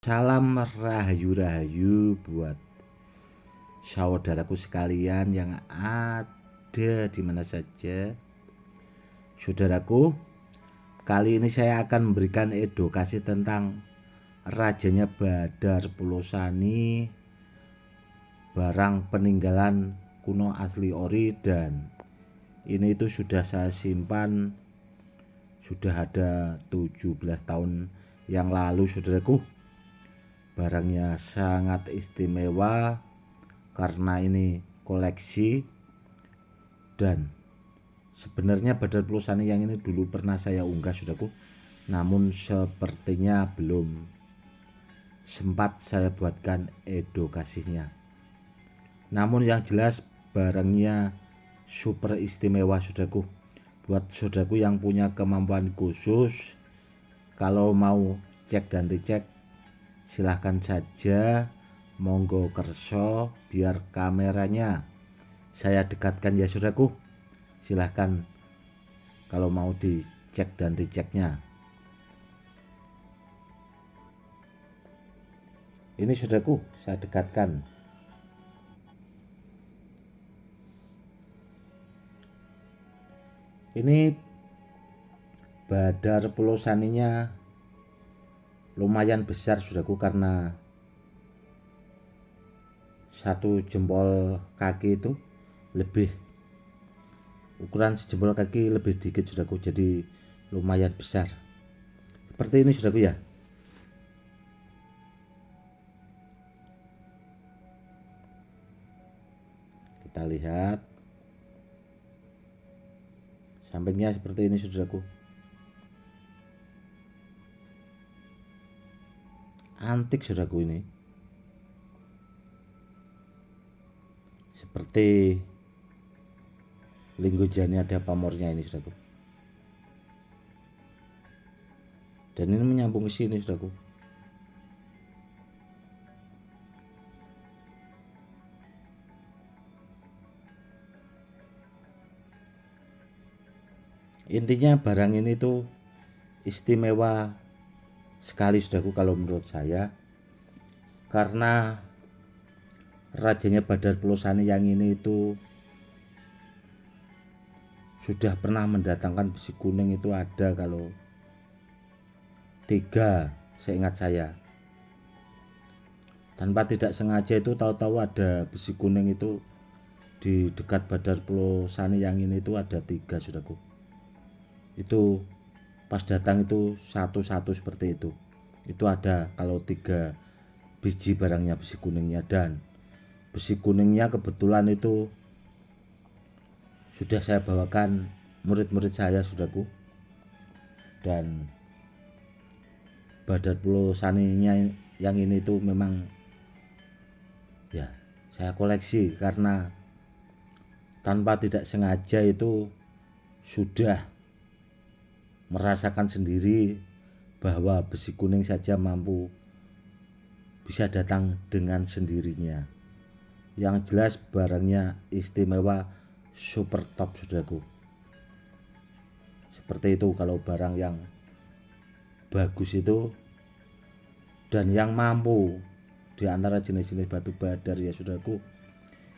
Salam rahayu-rahayu buat saudaraku sekalian yang ada di mana saja. Saudaraku, kali ini saya akan memberikan edukasi tentang rajanya Badar Pulau Sani, barang peninggalan kuno asli ori, dan ini itu sudah saya simpan sudah ada 17 tahun yang lalu, saudaraku. Barangnya sangat istimewa karena ini koleksi, dan sebenarnya Badar Pulau Sani yang ini dulu pernah saya unggah, saudaraku, namun sepertinya belum sempat saya buatkan edukasinya. Namun yang jelas barangnya super istimewa, saudaraku. Buat saudaraku yang punya kemampuan khusus, kalau mau cek dan dicek, silahkan saja, monggo kerso, biar kameranya saya dekatkan ya, saudaraku. Silahkan kalau mau dicek dan diceknya. Ini, saudaraku, saya dekatkan. Ini Badar Pulau Saninya lumayan besar, saudaraku, karena satu jempol kaki itu lebih, ukuran sejempol kaki lebih dikit, saudaraku, jadi lumayan besar seperti ini, saudaraku, ya. Kita lihat sampingnya seperti ini, saudaraku. Antik, saudaraku, ini seperti linggojani ada pamornya ini, saudaraku. Dan ini menyambung ke sini, saudaraku. Intinya barang ini tuh istimewa sekali, saudaraku, kalau menurut saya, karena rajanya Badar Pulau Sani yang ini itu sudah pernah mendatangkan besi kuning, itu ada kalau 3 seingat saya. Tanpa tidak sengaja itu tahu-tahu ada besi kuning itu di dekat Badar Pulau Sani yang ini itu ada 3, saudaraku. Itu pas datang itu satu-satu seperti itu. Itu ada kalau 3 biji barangnya besi kuningnya, dan besi kuningnya kebetulan itu sudah saya bawakan murid-murid saya, saudaraku. Dan Badar Pulau Saninya yang ini tuh memang ya saya koleksi karena tanpa tidak sengaja itu sudah merasakan sendiri bahwa besi kuning saja mampu bisa datang dengan sendirinya. Yang jelas barangnya istimewa, super top, saudaraku. Seperti itu kalau barang yang bagus itu dan yang mampu di antara jenis-jenis batu badar ya, saudaraku,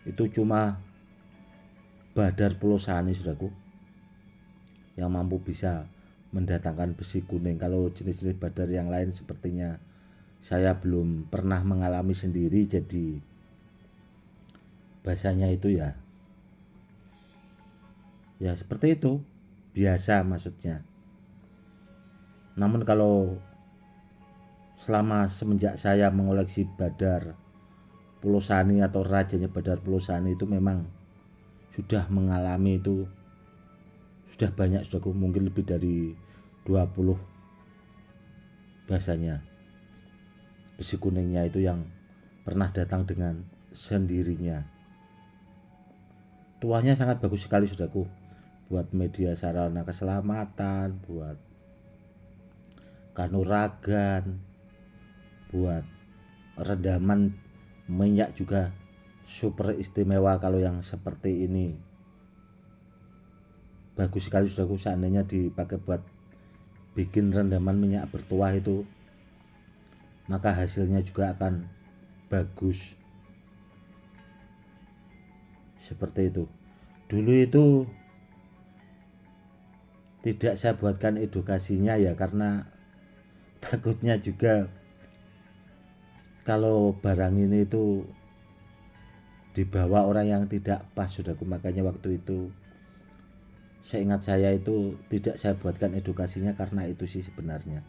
itu cuma Badar Pulau Sani, saudaraku, yang mampu bisa mendatangkan besi kuning. Kalau jenis-jenis badar yang lain sepertinya saya belum pernah mengalami sendiri, jadi bahasanya itu ya seperti itu, biasa maksudnya. Namun kalau selama semenjak saya mengoleksi Badar Pulau Sani atau rajanya Badar Pulau Sani itu memang sudah mengalami itu sudah banyak, saudaraku, mungkin lebih dari 20 bahasanya besi kuningnya itu yang pernah datang dengan sendirinya. Tuahnya sangat bagus sekali, saudaraku, buat media sarana keselamatan, buat kanuragan, buat rendaman minyak juga super istimewa. Kalau yang seperti ini bagus sekali, saudaraku, seandainya dipakai buat bikin rendaman minyak bertuah itu maka hasilnya juga akan bagus. Seperti itu. Dulu itu tidak saya buatkan edukasinya ya, karena takutnya juga kalau barang ini itu dibawa orang yang tidak pas, saudaraku. Makanya waktu itu saya ingat, saya itu tidak saya buatkan edukasinya karena itu sih sebenarnya.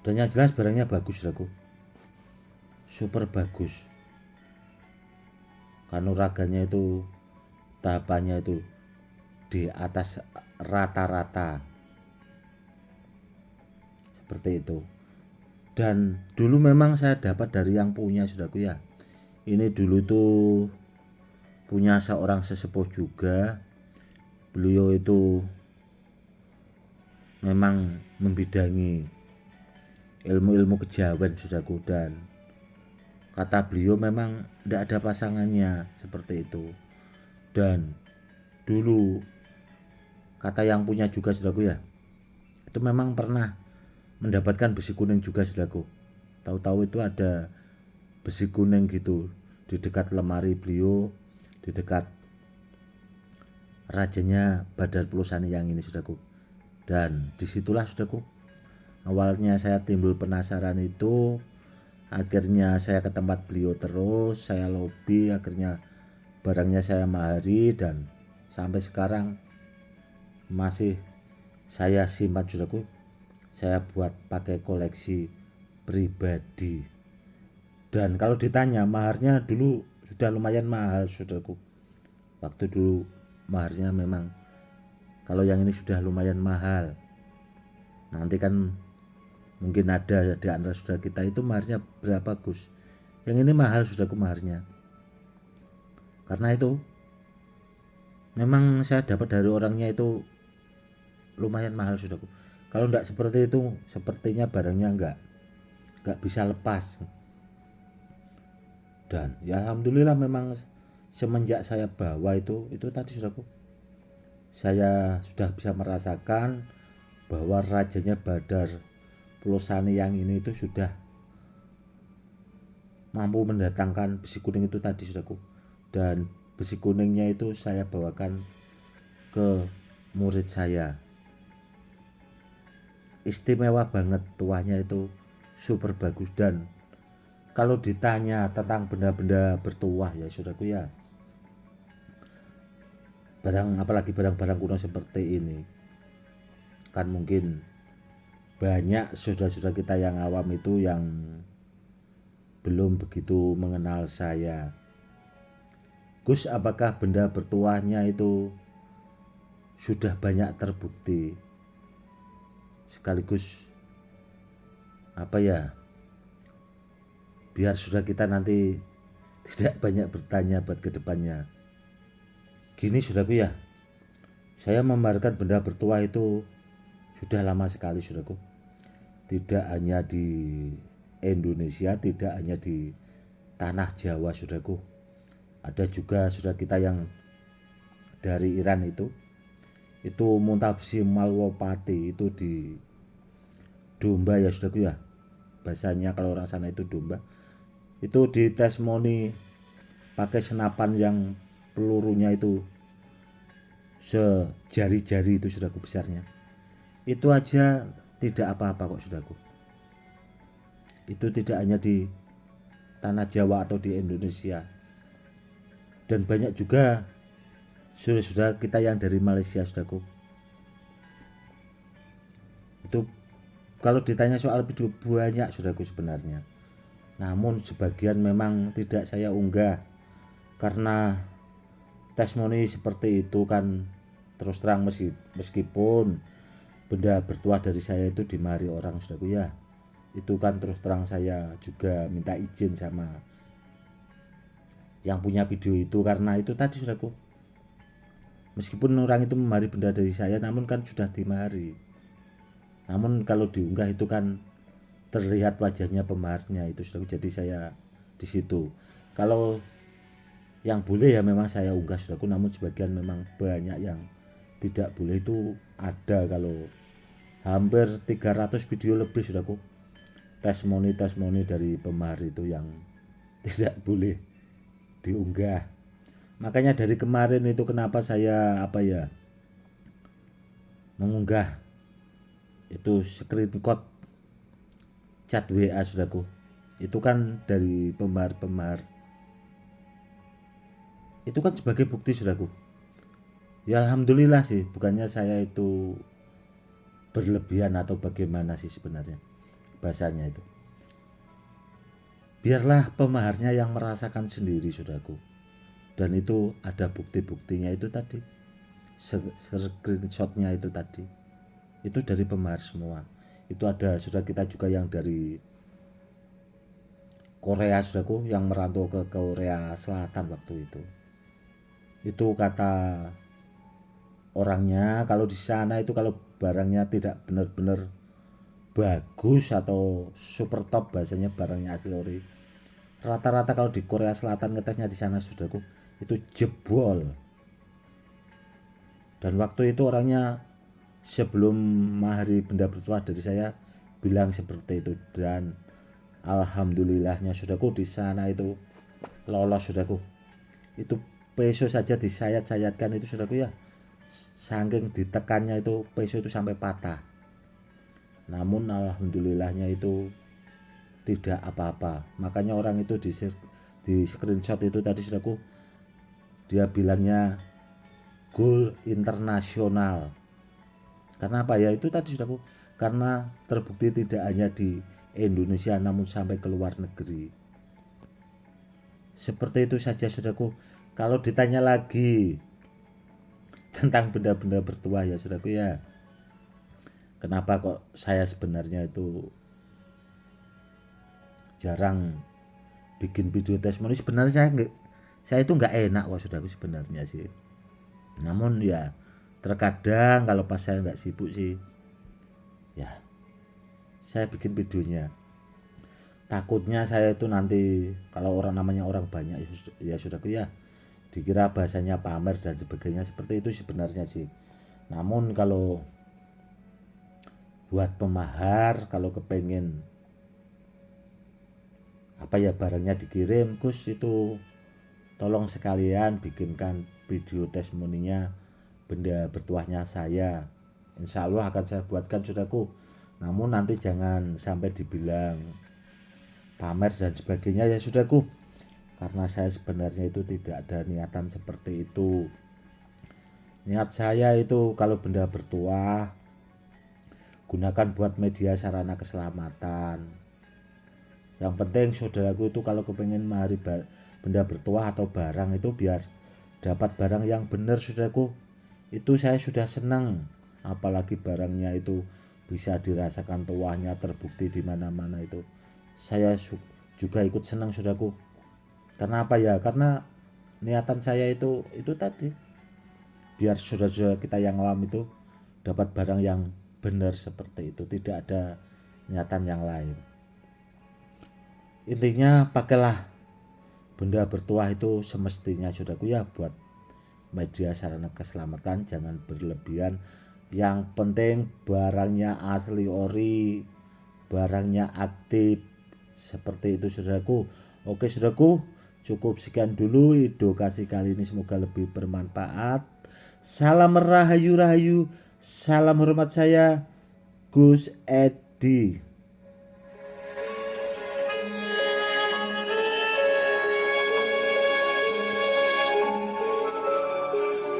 Dan yang jelas barangnya bagus, saudaraku, super bagus. Kanuraganya itu tahapannya itu di atas rata-rata, seperti itu. Dan dulu memang saya dapat dari yang punya, saudaraku ya. Ini dulu tuh punya seorang sesepuh juga. Beliau itu memang membidangi ilmu-ilmu kejawen, saudaraku, dan kata beliau memang tidak ada pasangannya, seperti itu. Dan dulu kata yang punya juga, saudaraku ya, itu memang pernah mendapatkan besi kuning juga, saudaraku. Tahu-tahu itu ada besi kuning gitu di dekat lemari beliau, di dekat rajanya Badar Pulosani yang ini, saudaraku. Dan disitulah, saudaraku, awalnya saya timbul penasaran itu. Akhirnya saya ke tempat beliau terus, saya lobby, akhirnya barangnya saya mahari, dan sampai sekarang masih saya simpan, saudaraku. Saya buat pakai koleksi pribadi. Dan kalau ditanya maharnya, dulu sudah lumayan mahal, saudaraku. Waktu dulu maharnya memang, kalau yang ini sudah lumayan mahal. Nanti kan mungkin ada di antara saudara kita itu maharnya berapa, Gus? Yang ini mahal, saudaraku, maharnya. Karena itu memang saya dapat dari orangnya itu lumayan mahal, saudaraku. Kalau enggak seperti itu, sepertinya barangnya enggak bisa lepas. Dan ya alhamdulillah, memang semenjak saya bawa itu tadi, saudaraku, saya sudah bisa merasakan bahwa rajanya Badar Pulosani yang ini itu sudah mampu mendatangkan besi kuning itu tadi, saudaraku. Dan besi kuningnya itu saya bawakan ke murid saya. Istimewa banget, tuahnya itu super bagus. Dan kalau ditanya tentang benda-benda bertuah ya, saudaraku ya, barang, apalagi barang-barang kuno seperti ini, kan mungkin banyak saudara-saudara kita yang awam itu yang belum begitu mengenal saya. Gus, apakah benda bertuahnya itu sudah banyak terbukti? Sekaligus apa ya, biar sudah kita nanti tidak banyak bertanya buat kedepannya. Gini, saudaraku ya, saya memamerkan benda bertuah itu sudah lama sekali, saudaraku. Tidak hanya di Indonesia, tidak hanya di tanah Jawa, saudaraku. Ada juga saudara kita yang dari Iran itu Muntabsi Malwapati itu di domba ya, saudaraku ya. Bahasanya kalau orang sana itu domba. Itu di testimoni pakai senapan yang pelurunya itu sejari-jari itu, saudaraku, besarnya. Itu aja tidak apa-apa kok, saudaraku. Itu tidak hanya di tanah Jawa atau di Indonesia. Dan banyak juga saudara-saudara kita yang dari Malaysia, saudaraku. Itu kalau ditanya soal video, banyak, saudaraku, sebenarnya. Namun sebagian memang tidak saya unggah karena testimoni seperti itu kan, terus terang, meskipun benda bertuah dari saya itu dimari orang, saudaraku ya, itu kan terus terang saya juga minta izin sama yang punya video itu, karena itu tadi, saudaraku, meskipun orang itu memari benda dari saya, namun kan sudah dimari. Namun kalau diunggah itu kan terlihat wajahnya pemaharnya itu, saudaraku. Jadi saya di situ. Kalau yang boleh ya memang saya unggah, saudaraku. Namun sebagian memang banyak yang tidak boleh itu ada. Kalau hampir 300 video lebih, saudaraku, testimoni dari pemahar itu yang tidak boleh diunggah. Makanya dari kemarin itu kenapa saya mengunggah itu screenshot chat WA saudaraku. Itu kan dari pemahar itu kan sebagai bukti saudaraku. Ya alhamdulillah sih, bukannya saya itu berlebihan atau bagaimana sih sebenarnya bahasanya itu. Biarlah pemaharnya yang merasakan sendiri saudaraku. Dan itu ada bukti-buktinya itu tadi, screenshotnya itu tadi, itu dari pemahar semua. Itu ada saudara kita juga yang dari Korea saudaraku, yang merantau ke Korea Selatan waktu itu kata orangnya kalau di sana itu kalau barangnya tidak benar-benar bagus atau super top, bahasanya barangnya asli ori, rata-rata kalau di Korea Selatan ngetesnya di sana saudaraku itu jebol. Dan waktu itu orangnya sebelum mahari benda bertuah dari saya bilang seperti itu, dan alhamdulillahnya saudaraku di sana itu lolos saudaraku. Itu peso saja disayat-sayatkan itu saudaraku ya, saking ditekannya itu peso itu sampai patah. Namun alhamdulillahnya itu tidak apa-apa. Makanya orang itu di screenshot itu tadi saudaraku, dia bilangnya goal internasional. Karena apa ya, itu tadi saudaraku, karena terbukti tidak hanya di Indonesia namun sampai ke luar negeri. Seperti itu saja saudaraku. Kalau ditanya lagi tentang benda-benda bertuah ya saudaraku ya, kenapa kok saya sebenarnya itu jarang bikin video testimoni. Sebenarnya saya itu nggak enak kok saudaraku sebenarnya sih. Namun ya terkadang kalau pas saya nggak sibuk sih ya saya bikin videonya. Takutnya saya itu nanti kalau namanya orang banyak ya saudaraku ya, dikira bahasanya pamer dan sebagainya, seperti itu sebenarnya sih. Namun kalau buat pemahar, kalau kepengen barangnya dikirim, Gus itu tolong sekalian bikinkan video testimoninya benda bertuahnya saya. Insya Allah akan saya buatkan saudaraku. Namun nanti jangan sampai dibilang pamer dan sebagainya ya saudaraku, karena saya sebenarnya itu tidak ada niatan seperti itu. Niat saya itu kalau benda bertuah gunakan buat media sarana keselamatan. Yang penting saudaraku itu kalau kepengen mahari benda bertuah atau barang itu biar dapat barang yang benar saudaraku, itu saya sudah senang. Apalagi barangnya itu bisa dirasakan tuahnya, terbukti di mana-mana, itu saya juga ikut senang saudaraku. Karena apa ya, karena niatan saya itu tadi biar saudara-saudara kita yang awam itu dapat barang yang benar seperti itu, tidak ada niatan yang lain. Intinya pakailah benda bertuah itu semestinya saudaraku ya, buat media sarana keselamatan, jangan berlebihan. Yang penting barangnya asli ori, barangnya aktif, seperti itu saudaraku. Oke saudaraku, cukup sekian dulu edukasi kali ini, semoga lebih bermanfaat. Salam rahayu, salam hormat, saya Gus Edi.